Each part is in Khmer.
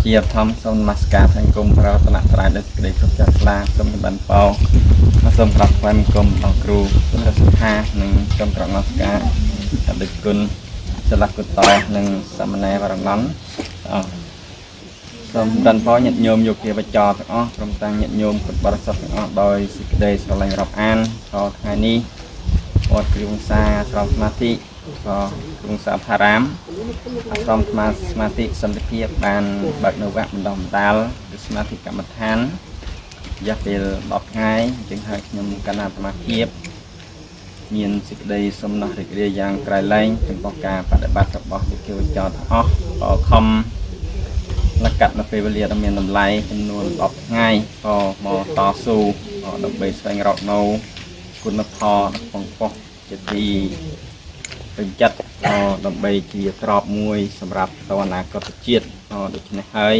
ជាធម្មសូមនមស្ការទាំងគុំប្រតនត្រ័យដូចក្តីគ្រប់ចាត់ស្លាសូមបានបោសូមក្រាបថ្វាយបង្គំដល់គ្រូពុទ្ធសាសនានិងសូមក្រាបនមស្ការដល់គុណសិលគុតតនិងសមណែវរណន្តសូមបានបោញាតិញោមយោគាបច្ចរទាំងអស់ព្រមទាំងញាតិញោមពុទ្ធបរិស័ទទាំងអស់ដោយសេចក្តីស្រឡាញ់រាប់អានដល់ថ្ងៃនេះវត្តគ្រីវង្សាស្រោមសមាធិក៏គ្រូសាធារាមស្រោមសមាធិសន្តិភាពបានបើកនៅវគ្គបណ្ដុះបណ្ដាលគឺសមាធិកម្មដ្ឋានរយៈពេល10ថ្ងៃជាងហើយខ្ញុំកណ្ដាលសមាធិមានសេចក្តីសំណោះរីករាយយ៉ាងក្រៃលែងចំពោះការបដិបត្តិរបស់វិទ្យាចរទាំងអស់ក៏ខំលកាត់នៅពេលវេលាដ៏មានតម្លៃចំនួន10ថ្ងៃក៏មកតស៊ូដើម្បីស្វែងរកនៅគុណផលក្នុងប៉ុស្តិ៍ជាទីពេញចិត្តដើម្បីជាក្របមួយសម្រាប់តអនាគតជាតិដូច្នេះហើយ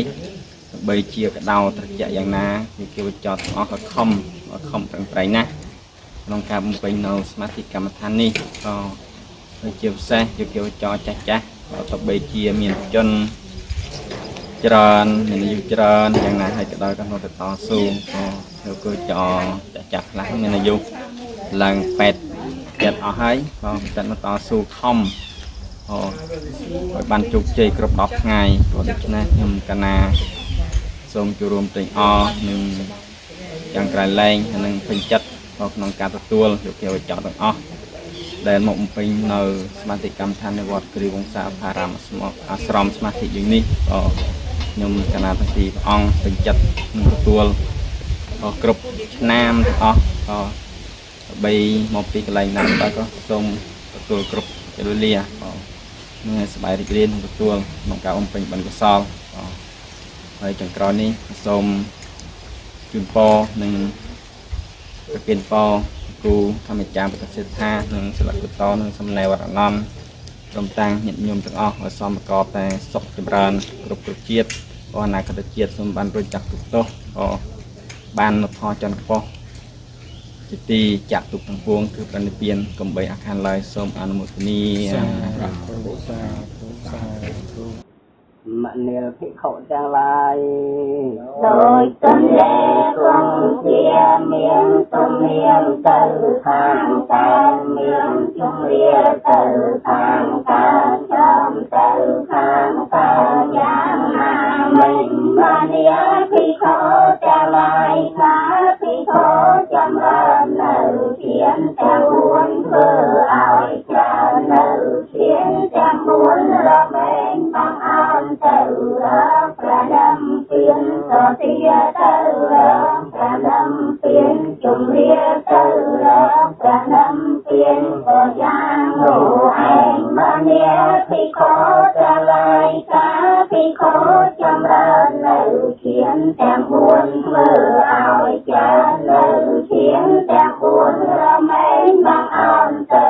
ដើម្បីជាកដោត្រជាក់យ៉ាងណាវិទ្យាចរទាំងអស់ក៏ខំប្រឹងប្រែងណាស់ក្នុងការបំពេញនៅសមាធិកម្មដ្ឋាននេះក៏ជាពិសេសវិទ្យាចរចាស់ដើម្បីជាមានជនច្រើនមានអាយុច្រើនយ៉ាងណាហើយក៏ដោយក៏នៅតែតស៊ូក៏ចាស់ខ្លះមានអាយុឡើង8ទៀតអស់ហើយក៏តែមកតស៊ូខំឲ្យបានជោគជ័យគ្រប់10ថ្ងៃក៏ដូច្នេះខ្ញុំកណាសូមចូលរួមទាំងអស់នឹងយ៉ាងក្រៃលែងហើយនឹងពេញចិត្តក្នុងការទទួលយោគវចរទាំងអស់ដែលមកបំពេញនៅសមាធិកម្មដ្ឋាននៃវត្តគ្រីវង្សាភារាមអាស្រមសមាធិយើងនេះក៏ខ្ញុំកណាទាំងពីរព្រះអង្គពេញចិត្តនឹងទទួលគ្រប់ឆ្នាំទាំងអស់ដើម្បីមកពីកន្លែងណាក៏សូមទទួលគ្រប់ពេលវេលានឹងសប្បាយរីករាយនឹងទទួលក្នុងការបំពេញបុណ្យកុសលហើយចុងក្រោយនេះសូមជូនពរនិងប្រគិនពរគូធម្មចារពុទ្ធសិដ្ឋានិងសិលគុតនិងសំណេរវរណន្តព្រមទាំងញាតិញោមទាំងអស់ឲ្យសមប្រកបតែសុខចម្រើនគ្រប់ជាតិអនាគតជាតិសូមបានរួចចាក់ទុកទោសបានផលចន្ទខ្ពស់ជាទីចាក់ទុកទាំងពួងគឺប្រណិពានកំបីអាខានឡើយសូមអនុមោទនាមនាលភិក្ខុទាំងឡាយដោយទន្លេគង់ជាមានទំនៀមទៅខាងកើតមានជំរាទៅខាងកើតចំទៅខាងកើតយ៉ាងណាមិនមនាលភិក្ខុទាំងឡាយថាភិក្ខុចម្រើននៅជាទាំង4ធ្វើឲ្យច្រើននៅជាទាំង4រមែងបងអោនទៅប្រដាំពៀនទៅទៅប្រដាំពៀនជំរាទៅប្រដាំពៀនក៏យ៉ាងនោះឯងមនាលភិក្ខុទាំងឡាយថាភិក្ខុចម្រើននៅជាទាំង4ធ្វើឲ្យច្រើននៅជាទាំង4រមែងបងអោនទៅ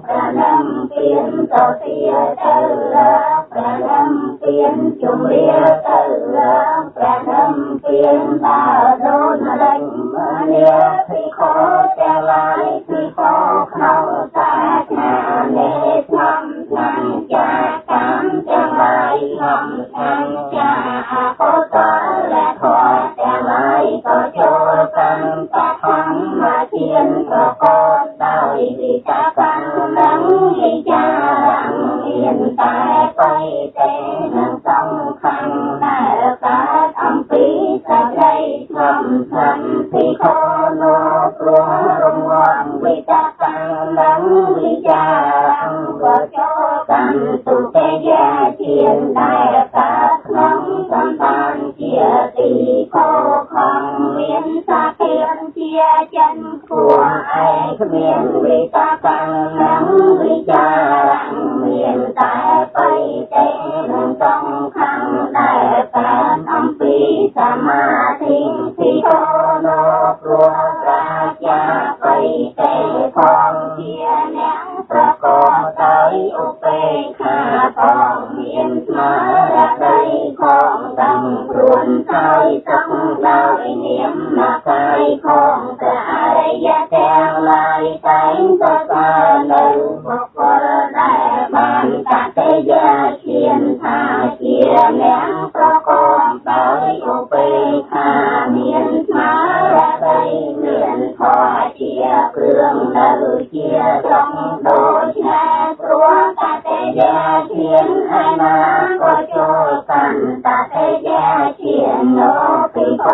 ប្រដាំពៀនទៅទៅប្រដាំពៀនជំរាទៅប្រដាំពៀនដល់ដូនរែងមនាលភិក្ខុទាំងឡាយភិក្ខុក្នុងសាសនានេះខ្ញុំណាំចាកម្មទាំងឡាយខ្ញុំណាំចាអកុសលและធម៌ទាំងឡាយក៏ចូលកាន់បឋមមកជាប្រកបដោយវិកកម្មនិងវិចារៈមានតែបីទេនឹងសំខាន់ដែលកើតអំពីសេចក្តីស្ងប់ស្ងាត់ភិក្ខុនោះព្រោះរង្វាន់វិកកម្មនិងវិចារៈក៏ចូលកាន់ទុតិយាជាដែលកើតក្នុងសម្បានជាទីខោខំមានសាធារជាចិនគួរឯគ្មានវិកកម្មនិងវិចារៈមានតែបីទេនឹងសំខាន់ដែលកើតអំពីសមាធិភិក្ខុនោះព្រោះប្រាជ្ញាបីទេផងជាអ្នកប្រកបដោយឧបេក្ខាផងមានស្មារតីផងដឹងព្រួនហើយសុខដោយនាមកាយផងព្រះអរិយទាំងឡាយតែងតែនៅបុគ្គលដែលបានកតេយាឈានថាជាអ្នកប្រ នៅជាត្រង់ដូចណាព្រោះតាទេយាជាហើយណាក៏ចូលកាន់តាទេយាជានោពីប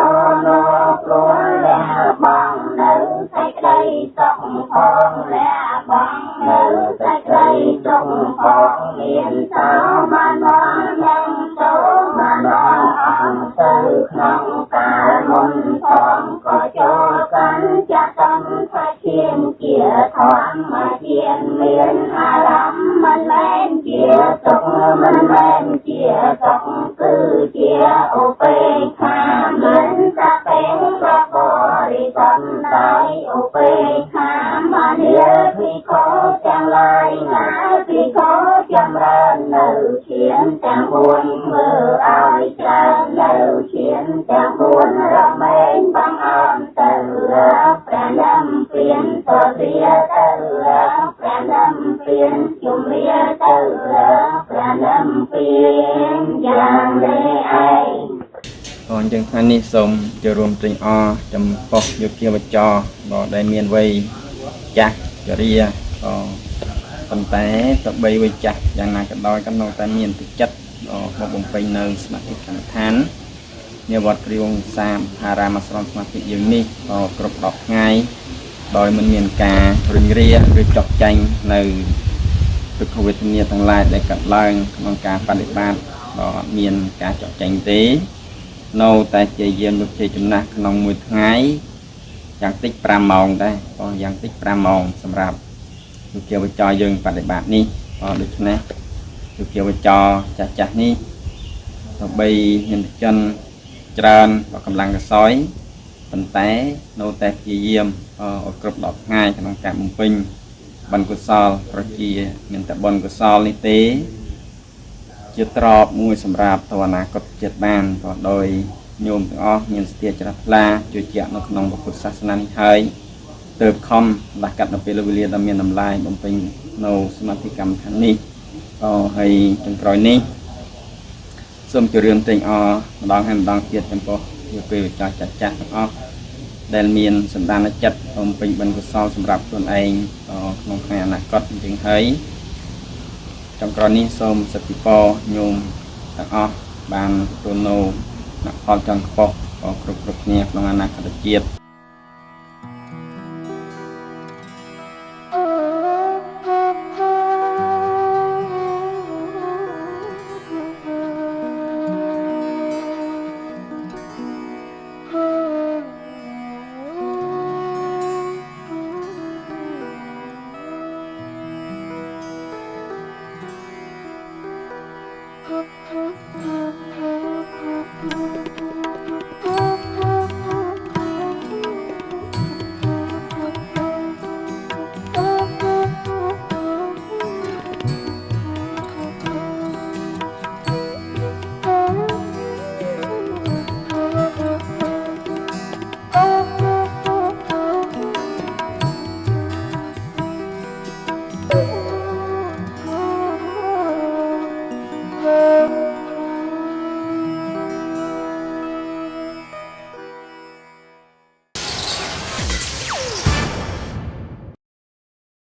នោព្រោះលះបងនៅសេចក្តីសុខផងលះបងនៅសេចក្តីសុខផងមានសោបានមកនឹងសូបានមកអង្គទៅក្នុងកាលមុនផងក៏ចូលកាន់ចាក់តំថាជាជាធម្មជាតិមានអារម្មណ៍មិនមែនជាសុខមិនមែនជាសុខគឺជាឧបេក្ខាមិនតែเป็นបរិបទដោយឧបេក្ខាមនាភិក្ខុទាំងឡាយណាភិក្ខុចម្រើននៅឈានទាំង4ធ្វើឲ្យច្រើននៅឈានទាំង4រមែងបងអមទៅព្រះនាមពៀនទៅវាទៅព្រះនាមពៀនជុំវាទៅព្រះនាមពៀនយ៉ាងនេះឯងអញ្ចឹងថ្ងៃនេះសូមចូលរួមត្រេញអរចំពោះយោធាវចរដ៏ដែលមានវ័យចាស់ចរិយាប៉ុន្តែទៅបីវ័យចាស់យ៉ាងណាក៏ដោយក៏នៅតែមានទឹកចិត្តមកបំពេញនៅសមាធិកម្មដ្ឋាននៅវត្តគ្រាវង្សាហារាមអាស្រមសមាធិយើងនេះគ្រប់10ថ្ងៃដោយមិនមានការរុញរាឬចុះចាញ់នៅទុក្ខវេទនាទាំងឡាយដែលកើតឡើងក្នុងការបដិបត្តិមានការចុះចាញ់ទេនៅតែជាយាមលោកជ័យចំណាស់ក្នុងមួយថ្ងៃយ៉ាងតិច5ម៉ោងដែរយ៉ាងតិច5ម៉ោងសម្រាប់លោកជាវចរយើងបដិបត្តិនេះដូច្នេះលោកជាវចរចាស់នេះទៅបីមានជនច្រើនកម្លាំងកសោយប៉ុន្តែនៅតែព្យាយាមឲ្យគ្រប់10ថ្ងៃក្នុងការបំពេញបុណ្យកុសលប្រជាមានតែបុណ្យកុសលនេះទេជាទ្របមួយសម្រាប់ទៅអនាគតជាតិបានក៏ដោយញោមទាំងអស់មានសតិជ្រះថ្លាជឿជាក់នៅក្នុងពុទ្ធសាសនានេះហើយទើបខំដាស់កាត់នៅពេលវេលាដ៏មានតម្លៃបំពេញនៅសមាធិកម្មដ្ឋាននេះហើយចុងក្រោយនេះសូមជម្រាបត្រេញអរម្ដងហើយម្ដងទៀតចំពោះជាពេលចាស់ទាំងអស់ដែលមានសន្តានចិត្តបំពេញបុណ្យកុសលសម្រាប់ខ្លួនឯងក្នុងថ្ងៃអនាគតអញ្ចឹងហើយចុងក្រោយនេះសូមសិទ្ធិពរញោមទាំងអស់បានទទួលនៅអ្នកផលចង់ខ្ពស់គ្រប់គ្នាក្នុងអនាគតជាតិ Oh